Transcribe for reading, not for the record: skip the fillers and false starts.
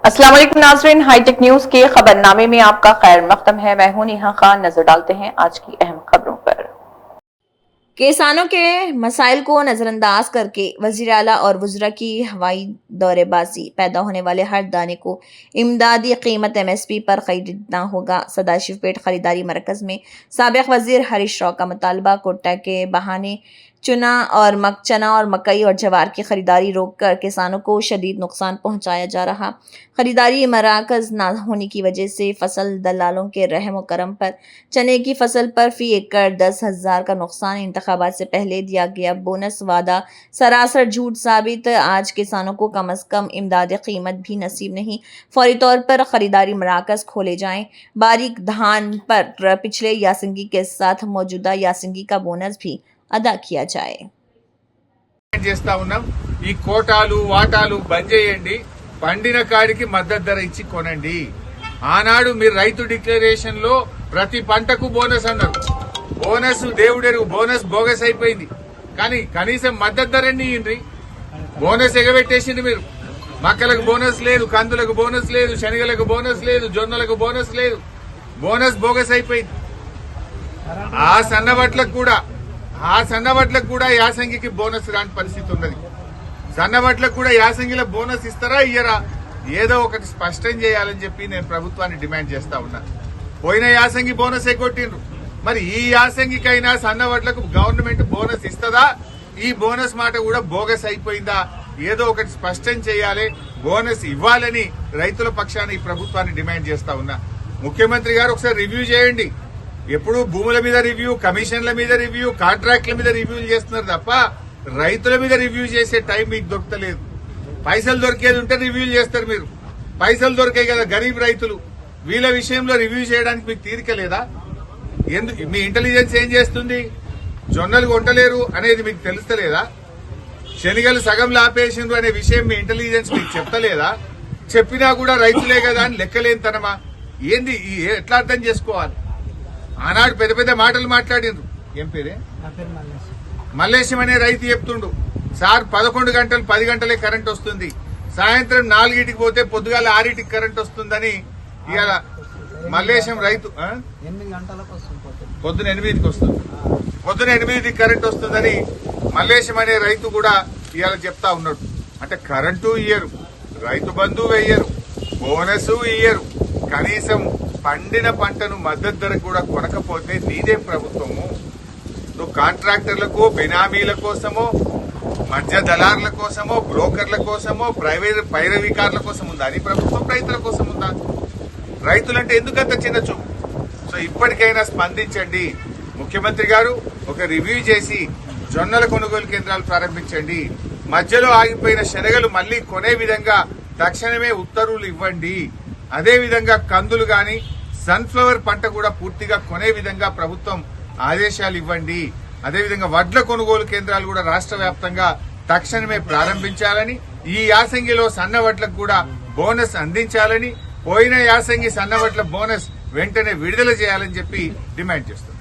अस्सलाम वालेकुम नाज़रीन, हाईटेक न्यूज के खबरनामे में आपका खैर मकदम है। मैं हूं नेहा खान। नजर डालते हैं आज की अहम खबरों पर। किसानों के मसाइल को नज़रअंदाज करके वज़ीर आला और वज़रा की हवाई दौरेबाजी, पैदा होने वाले हर दाने को इमदादी कीमत MSP पर खरीदना होगा। सदाशिवपेट खरीदारी मरकज़ में साबिक़ वज़ीर हरीश राव का मुतालबा, कोटा के बहाने चना और मकई और जवार की खरीदारी रोककर किसानों को शदीद नुकसान पहुंचाया जा रहा। खरीदारी मराकज़ न होने की वजह से फसल दलालों के रहम करम पर चने की फसल पर फी एकड़ 10,000 का नुकसान। इंतखाबात से पहले दिया गया बोनस वादा सरासर झूठ साबित। आज किसानों को कम अज कम इमदादी कीमत भी नसीब नहीं। फौरी तौर पर खरीदारी मराकज़ खोले जाएं। बारीक धान पर पिछले यासिंगी के साथ मौजूदा यासिंगी का बोनस भी अदा किया जाए। చేస్తా ఉన్నాం। ఈ కోటాలు వాటాలు బంద్ చేయండి, పండిన కాడికి మద్దతు ధర ఇచ్చి కొనండి। ఆనాడు మీరు రైతు డిక్లరేషన్ లో ప్రతి పంటకు బోనస్ అన్నారు। బోనస్ దేవుడెరుగు, బోనస్ బోగస్ అయిపోయింది। కానీ కనీసం మద్దతు ధరని ఇయ్యండి। బోనస్ ఎగబెట్టేసింది మీరు। మక్కలకు బోనస్ లేదు, కందులకు బోనస్ లేదు, శనగలకు బోనస్ లేదు, జొన్నలకు బోనస్ లేదు। బోనస్ బోగస్ అయిపోయింది। ఆ సన్నవట్లకు కూడా యాసంగికి బోనస్ రాని పరిస్థితి ఉన్నది। సన్నవట్లకు కూడా యాసంగిలో బోనస్ ఇస్తారా ఇయ్యరా, ఏదో ఒకటి స్పష్టం చేయాలని చెప్పి నేను ప్రభుత్వాన్ని డిమాండ్ చేస్తా ఉన్నా। పోయిన యాసంగి బోనస్ ఎగ్గొట్టిండ్రు, మరి ఈ యాసంగికైనా సన్నవట్లకు గవర్నమెంట్ బోనస్ ఇస్తుందా? ఈ బోనస్ మాట కూడా బోగస్ అయిపోయిందా? ఏదో ఒకటి స్పష్టం చేయాలి, బోనస్ ఇవ్వాలని రైతుల పక్షాన ఈ ప్రభుత్వాన్ని డిమాండ్ చేస్తా ఉన్నా। ముఖ్యమంత్రి గారు ఒకసారి రివ్యూ చేయండి। ఎప్పుడు భూముల మీద రివ్యూ, కమిషన్ల మీద రివ్యూ, కాంట్రాక్ట్ల మీద రివ్యూలు చేస్తున్నారు తప్ప రైతుల మీద రివ్యూ చేసే టైం మీకు దొరకలేదు। పైసలు దొరికేది ఉంటే రివ్యూలు చేస్తారు మీరు। పైసలు దొరికాయి కదా గరీబ్ రైతులు, వీళ్ళ విషయంలో రివ్యూ చేయడానికి మీకు తీరిక లేదా? ఎందుకు మీ ఇంటెలిజెన్స్ ఏం చేస్తుంది? జొన్నలు కొంటలేరు అనేది మీకు తెలుస్తలేదా? శనిగలు సగంలో ఆపేసిండ్రు అనే విషయం మీ ఇంటెలిజెన్స్ మీకు చెప్తలేదా? చెప్పినా కూడా రైతులే కదా అని లెక్కలేనితనమా? ఏంది? ఎట్లా అర్థం చేసుకోవాలి? ఆనాడు పెద్ద పెద్ద మాటలు మాట్లాడిండ్రు। ఏం పేరే? మల్లేశం అనే రైతు చెప్తుండు, సార్ 11 గంటలు 10 గంటలే కరెంట్ వస్తుంది, సాయంత్రం 4కి పోతే పొద్దుగాల 6కి కరెంట్ వస్తుందని ఇవాళ మల్లేశం రైతు పొద్దున 8కి వస్తుంది, పొద్దున 8కి కరెంట్ వస్తుందని మల్లేశం అనే రైతు కూడా ఇవాళ చెప్తా ఉన్నాడు। అంటే కరెంటు ఇయ్యరు, రైతు బంధు వెయ్యరు, బోనస్ ఇయ్యరు, కనీసం పండిన పంటను మద్దతు ధర కూడా కొనకపోతే నీదేం ప్రభుత్వము? నువ్వు కాంట్రాక్టర్లకు, బినామీల కోసమో, మధ్య దళారుల కోసమో, బ్రోకర్ల కోసమో, ప్రైవేట్ పైరవికారుల కోసం ఉందా నీ ప్రభుత్వం? రైతుల కోసం ఉందా? రైతులంటే ఎందుకంత చిన్న చూపు? సో ఇప్పటికైనా స్పందించండి ముఖ్యమంత్రి గారు। ఒక రివ్యూ చేసి జొన్నల కొనుగోలు కేంద్రాలు ప్రారంభించండి। మధ్యలో ఆగిపోయిన శనగలు మళ్లీ కొనే విధంగా తక్షణమే ఉత్తర్వులు ఇవ్వండి। అదేవిధంగా కందులు గాని సన్ఫ్లవర్ పంట కూడా పూర్తిగా కొనే విధంగా ప్రభుత్వం ఆదేశాలు ఇవ్వండి। అదేవిధంగా వడ్ల కొనుగోలు కేంద్రాలు కూడా రాష్ట్ర వ్యాప్తంగా తక్షణమే ప్రారంభించాలని, ఈ యాసంగిలో సన్నవడ్లకు కూడా బోనస్ అందించాలని, పోయిన యాసంగి సన్నవడ్ల బోనస్ వెంటనే విడుదల చేయాలని చెప్పి డిమాండ్ చేస్తున్నారు।